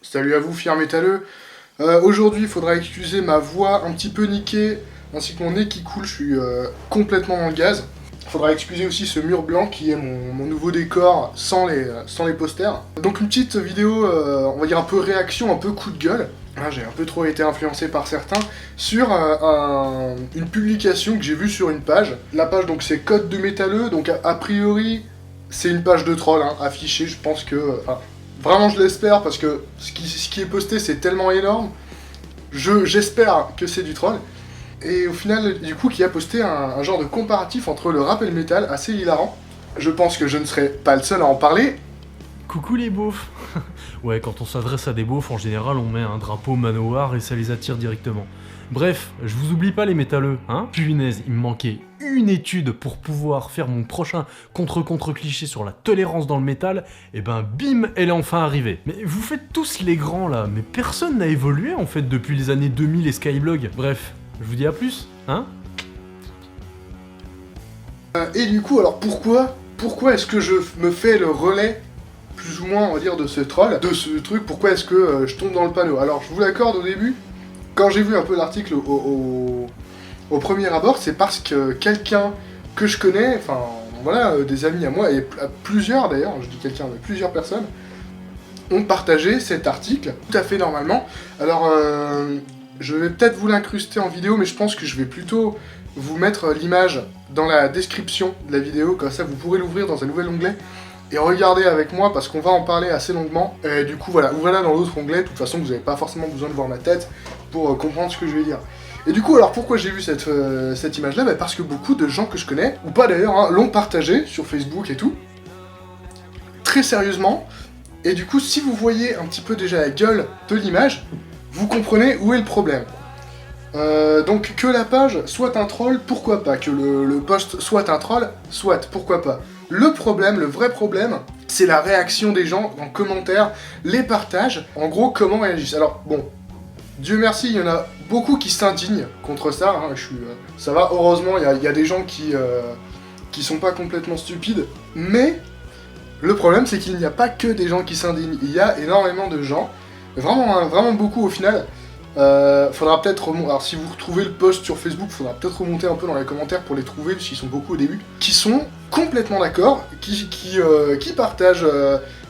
Salut à vous, fiers métalleux. Aujourd'hui, il faudra excuser ma voix un petit peu niquée, ainsi que mon nez qui coule, je suis complètement dans le gaz. Il faudra excuser aussi ce mur blanc qui est mon nouveau décor sans les posters. Donc une petite vidéo, on va dire un peu réaction, un peu coup de gueule. Hein, j'ai un peu trop été influencé par certains sur une publication que j'ai vue sur une page. La page donc c'est Code de métalleux, donc a priori c'est une page de troll hein, affichée, je pense que... vraiment je l'espère parce que ce qui est posté c'est tellement énorme. J'espère que c'est du troll. Et au final, du coup, qui a posté un genre de comparatif entre le rap et le métal assez hilarant. Je pense que je ne serai pas le seul à en parler. Coucou les beaufs. Ouais, quand on s'adresse à des beaufs, en général, on met un drapeau Manowar et ça les attire directement. Bref, je vous oublie pas les métalleux, hein. Punaise, il me manquait une étude pour pouvoir faire mon prochain contre-cliché sur la tolérance dans le métal, et ben bim, elle est enfin arrivée. Mais vous faites tous les grands là, mais personne n'a évolué en fait depuis les années 2000 et Skyblog. Bref, je vous dis à plus, hein. Et du coup, alors pourquoi est-ce que je me fais le relais, plus ou moins, on va dire, de ce troll, de ce truc, pourquoi est-ce que je tombe dans le panneau? Alors, je vous l'accorde au début, quand j'ai vu un peu l'article au premier abord, c'est parce que quelqu'un que je connais, enfin, voilà, des amis à moi, et plusieurs d'ailleurs, je dis quelqu'un, mais plusieurs personnes, ont partagé cet article, tout à fait normalement. Alors, je vais peut-être vous l'incruster en vidéo, mais je pense que je vais plutôt vous mettre l'image dans la description de la vidéo, comme ça vous pourrez l'ouvrir dans un nouvel onglet et regarder avec moi parce qu'on va en parler assez longuement. Et du coup voilà, voilà dans l'autre onglet, de toute façon vous n'avez pas forcément besoin de voir ma tête pour comprendre ce que je vais dire. Et du coup alors pourquoi j'ai vu cette image là? Parce que beaucoup de gens que je connais, ou pas d'ailleurs, hein, l'ont partagé sur Facebook et tout, très sérieusement. Et du coup si vous voyez un petit peu déjà la gueule de l'image, vous comprenez où est le problème. Donc que la page soit un troll, pourquoi pas. Que le post soit un troll, soit, pourquoi pas. Le problème, le vrai problème, c'est la réaction des gens en commentaire, les partages, en gros comment ils réagissent. Alors bon, Dieu merci, il y en a beaucoup qui s'indignent contre ça, hein, ça va, heureusement, il y a des gens qui sont pas complètement stupides, mais le problème c'est qu'il n'y a pas que des gens qui s'indignent, il y a énormément de gens, vraiment, hein, vraiment beaucoup au final. Faudra peut-être remonter, alors si vous retrouvez le post sur Facebook, faudra peut-être remonter un peu dans les commentaires pour les trouver, parce qu'ils sont beaucoup au début, qui sont complètement d'accord, qui partagent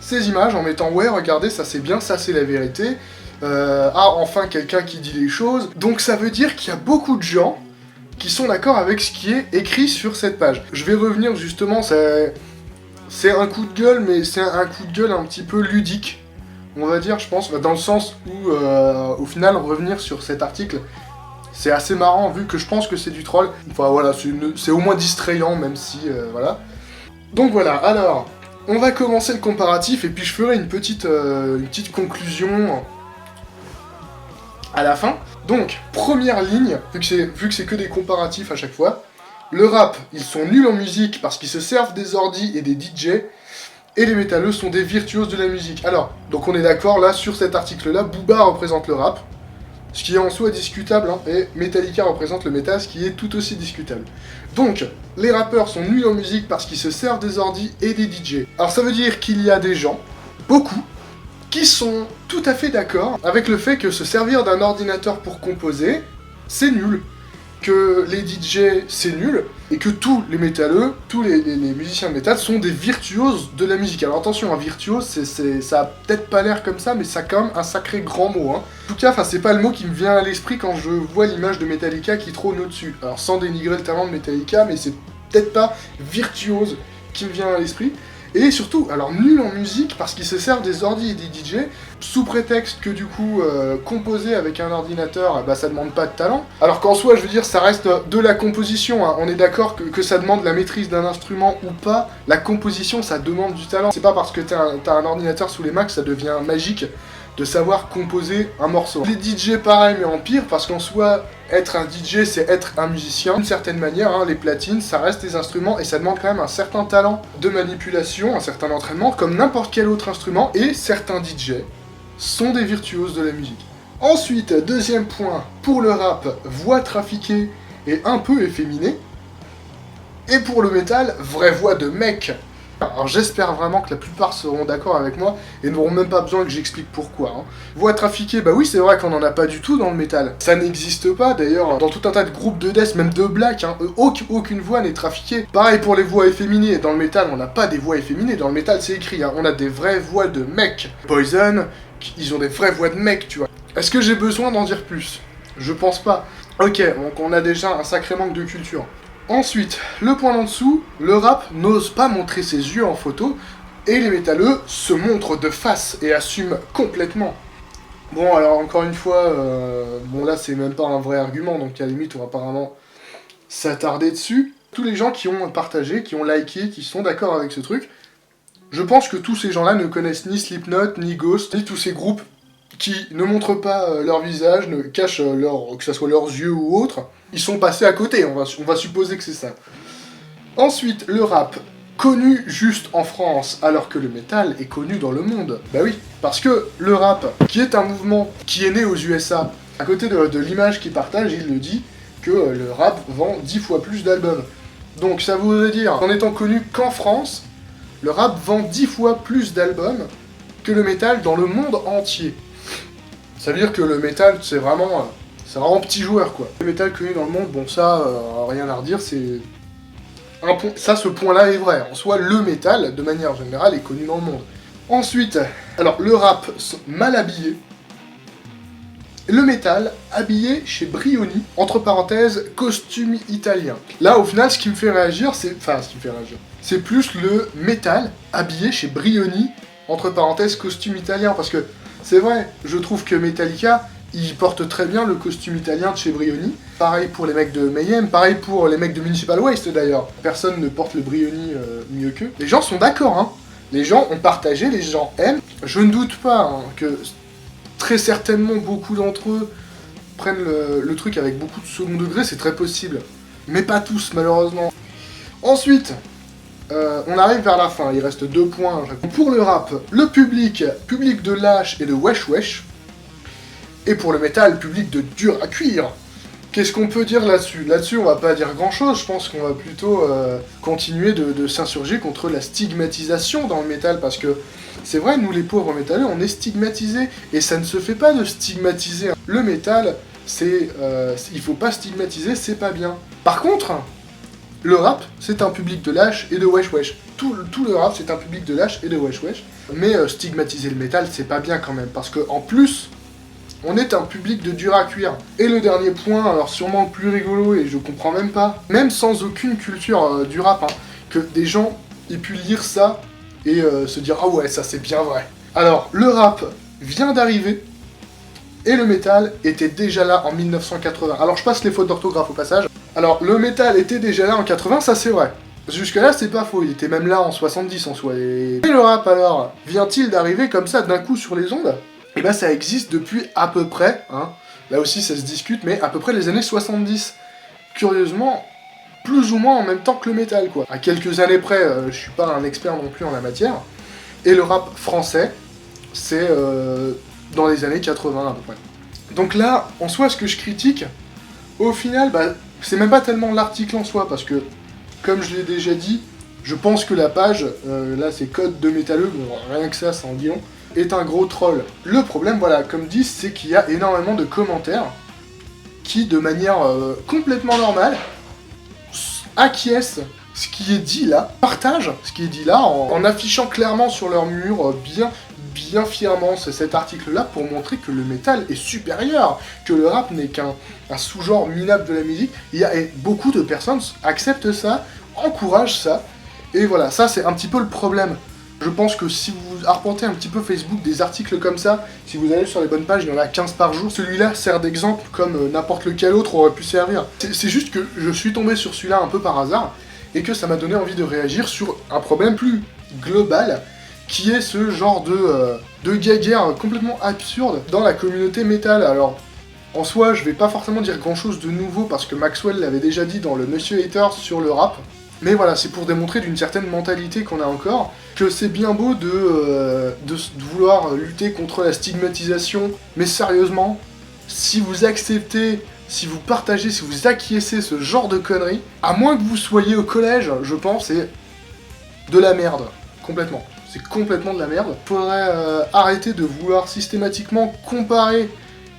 ces images en mettant ouais regardez ça c'est bien, ça c'est la vérité, ah enfin quelqu'un qui dit les choses, donc ça veut dire qu'il y a beaucoup de gens qui sont d'accord avec ce qui est écrit sur cette page. Je vais revenir justement, c'est un coup de gueule, mais c'est un coup de gueule un petit peu ludique, on va dire, je pense, dans le sens où, au final, revenir sur cet article, c'est assez marrant, vu que je pense que c'est du troll. Enfin, voilà, c'est au moins distrayant, même si, voilà. Donc voilà, alors, on va commencer le comparatif, et puis je ferai une petite conclusion à la fin. Donc, première ligne, vu que c'est que des comparatifs à chaque fois, le rap, ils sont nuls en musique parce qu'ils se servent des ordis et des DJ, et les métalleux sont des virtuoses de la musique. Alors, donc on est d'accord, là, sur cet article-là, Booba représente le rap, ce qui est en soi discutable, hein, et Metallica représente le métal, ce qui est tout aussi discutable. Donc, les rappeurs sont nuls en musique parce qu'ils se servent des ordis et des DJ. Alors ça veut dire qu'il y a des gens, beaucoup, qui sont tout à fait d'accord avec le fait que se servir d'un ordinateur pour composer, c'est nul. Que les DJ c'est nul, et que tous les métalleux, tous les musiciens de métal sont des virtuoses de la musique. Alors attention, un virtuose, ça a peut-être pas l'air comme ça, mais ça a quand même un sacré grand mot. Hein. En tout cas, c'est pas le mot qui me vient à l'esprit quand je vois l'image de Metallica qui trône au-dessus. Alors sans dénigrer le talent de Metallica, mais c'est peut-être pas virtuose qui me vient à l'esprit. Et surtout, alors nul en musique parce qu'ils se servent des ordi et des DJ, sous prétexte que du coup, composer avec un ordinateur, bah ça demande pas de talent. Alors qu'en soi, je veux dire, ça reste de la composition, hein. On est d'accord que ça demande la maîtrise d'un instrument ou pas, la composition ça demande du talent. C'est pas parce que t'as un ordinateur sous les mains que ça devient magique de savoir composer un morceau. Les DJ pareil mais en pire, parce qu'en soi, être un DJ c'est être un musicien. D'une certaine manière, hein, les platines ça reste des instruments et ça demande quand même un certain talent de manipulation, un certain entraînement, comme n'importe quel autre instrument, et certains DJ sont des virtuoses de la musique. Ensuite, deuxième point, pour le rap, voix trafiquée et un peu efféminée. Et pour le métal, vraie voix de mec. Alors j'espère vraiment que la plupart seront d'accord avec moi et n'auront même pas besoin que j'explique pourquoi. Hein. Voix trafiquée, bah oui c'est vrai qu'on en a pas du tout dans le métal. Ça n'existe pas d'ailleurs dans tout un tas de groupes de death, même de black, hein, aucune voix n'est trafiquée. Pareil pour les voix efféminées, dans le métal on n'a pas des voix efféminées, dans le métal c'est écrit, hein. On a des vraies voix de mecs. Poison, ils ont des vraies voix de mecs, tu vois. Est-ce que j'ai besoin d'en dire plus? Je pense pas. Ok, donc on a déjà un sacré manque de culture. Ensuite, le point d'en dessous, le rap n'ose pas montrer ses yeux en photo, et les métalleux se montrent de face et assument complètement. Bon, alors encore une fois, bon là c'est même pas un vrai argument, donc à la limite on va apparemment s'attarder dessus. Tous les gens qui ont partagé, qui ont liké, qui sont d'accord avec ce truc, je pense que tous ces gens-là ne connaissent ni Slipknot, ni Ghost, ni tous ces groupes qui ne montrent pas leur visage, ne cachent que ce soit leurs yeux ou autre. Ils sont passés à côté, on va supposer que c'est ça. Ensuite, le rap, connu juste en France, alors que le métal est connu dans le monde. Bah oui, parce que le rap, qui est un mouvement qui est né aux USA, à côté de l'image qu'il partage, il le dit, que le rap vend 10 fois plus d'albums. Donc ça voudrait dire, en étant connu qu'en France, le rap vend 10 fois plus d'albums que le métal dans le monde entier. Ça veut dire que le métal, c'est vraiment petit joueur, quoi. Le métal connu dans le monde, bon ça, rien à redire, c'est... Ça, ce point-là est vrai. En soi, le métal, de manière générale, est connu dans le monde. Ensuite, alors, le rap mal habillé. Le métal, habillé chez Brioni, entre parenthèses, costume italien. Là, au final, ce qui me fait réagir, c'est plus le métal, habillé chez Brioni, entre parenthèses, costume italien, parce que, c'est vrai, je trouve que Metallica, ils portent très bien le costume italien de chez Brioni. Pareil pour les mecs de Mayhem, pareil pour les mecs de Municipal Waste d'ailleurs. Personne ne porte le Brioni mieux qu'eux. Les gens sont d'accord, hein. Les gens ont partagé, les gens aiment. Je ne doute pas hein, que très certainement beaucoup d'entre eux prennent le truc avec beaucoup de second degré, c'est très possible. Mais pas tous, malheureusement. Ensuite, on arrive vers la fin, il reste 2 points. Pour le rap, le public de lâche et de wesh wesh. Et pour le métal, public de dur à cuire. Qu'est-ce qu'on peut dire là-dessus? Là-dessus, on va pas dire grand-chose, je pense qu'on va plutôt continuer de s'insurger contre la stigmatisation dans le métal, parce que c'est vrai, nous les pauvres métalleux, on est stigmatisés, et ça ne se fait pas de stigmatiser. Le métal, il faut pas stigmatiser, c'est pas bien. Par contre, le rap, c'est un public de lâche et de wesh wesh. Tout le rap, c'est un public de lâche et de wesh wesh. Mais stigmatiser le métal, c'est pas bien quand même, parce que en plus... on est un public de dur à cuire. Et le dernier point, alors sûrement le plus rigolo, et je comprends même pas, même sans aucune culture du rap, hein, que des gens aient pu lire ça et se dire « Ah ouais, ça c'est bien vrai ». Alors, le rap vient d'arriver, et le métal était déjà là en 1980. Alors, je passe les fautes d'orthographe au passage. Alors, le métal était déjà là en 80, ça c'est vrai. Jusque-là, c'est pas faux, il était même là en 70 en soi. Et le rap, alors, vient-il d'arriver comme ça d'un coup sur les ondes ? Et bah ça existe depuis à peu près, hein, là aussi ça se discute, mais à peu près les années 70. Curieusement, plus ou moins en même temps que le métal, quoi. À quelques années près, je suis pas un expert non plus en la matière. Et le rap français, c'est dans les années 80 à peu près. Donc là, en soi, ce que je critique, au final, bah, c'est même pas tellement l'article en soi, parce que, comme je l'ai déjà dit, je pense que la page, là c'est code de métalleux, bon, rien que ça en dit long, est un gros troll. Le problème, voilà, comme dit, c'est qu'il y a énormément de commentaires qui, de manière complètement normale, acquiescent ce qui est dit là, partagent ce qui est dit là, en affichant clairement sur leur mur, bien fièrement, cet article-là, pour montrer que le métal est supérieur, que le rap n'est qu'un sous-genre minable de la musique. Et beaucoup de personnes acceptent ça, encouragent ça, et voilà, ça c'est un petit peu le problème. Je pense que si vous arpentez un petit peu Facebook des articles comme ça, si vous allez sur les bonnes pages, il y en a 15 par jour, celui-là sert d'exemple comme n'importe lequel autre aurait pu servir. C'est juste que je suis tombé sur celui-là un peu par hasard, et que ça m'a donné envie de réagir sur un problème plus global, qui est ce genre de guéguerre complètement absurde dans la communauté métal. Alors, en soi, je vais pas forcément dire grand-chose de nouveau, parce que Maxwell l'avait déjà dit dans le Monsieur Haters sur le rap, mais voilà, c'est pour démontrer d'une certaine mentalité qu'on a encore, que c'est bien beau de vouloir lutter contre la stigmatisation, mais sérieusement, si vous acceptez, si vous partagez, si vous acquiescez ce genre de conneries, à moins que vous soyez au collège, je pense, et de la merde, complètement. C'est complètement de la merde. Faudrait arrêter de vouloir systématiquement comparer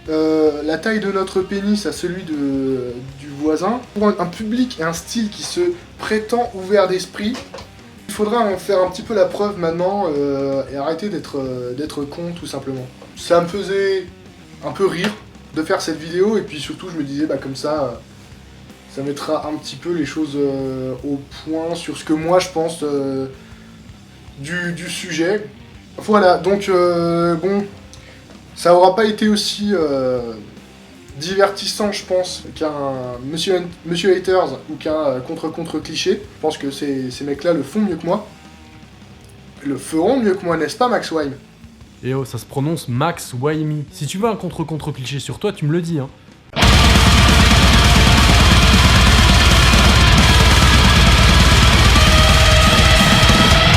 la taille de notre pénis à celui du voisin. Pour un public et un style qui se prétend ouvert d'esprit, il faudrait en faire un petit peu la preuve maintenant et arrêter d'être con tout simplement. Ça me faisait un peu rire de faire cette vidéo et puis surtout je me disais bah comme ça mettra un petit peu les choses au point sur ce que moi je pense du sujet. Voilà, donc bon, ça aura pas été aussi divertissant, je pense, qu'un Monsieur Haters ou qu'un contre cliché. Je pense que ces mecs-là le font mieux que moi. Le feront mieux que moi, n'est-ce pas, Max Wime? Et oh, ça se prononce Max Wimey. Si tu veux un contre cliché sur toi, tu me le dis, hein.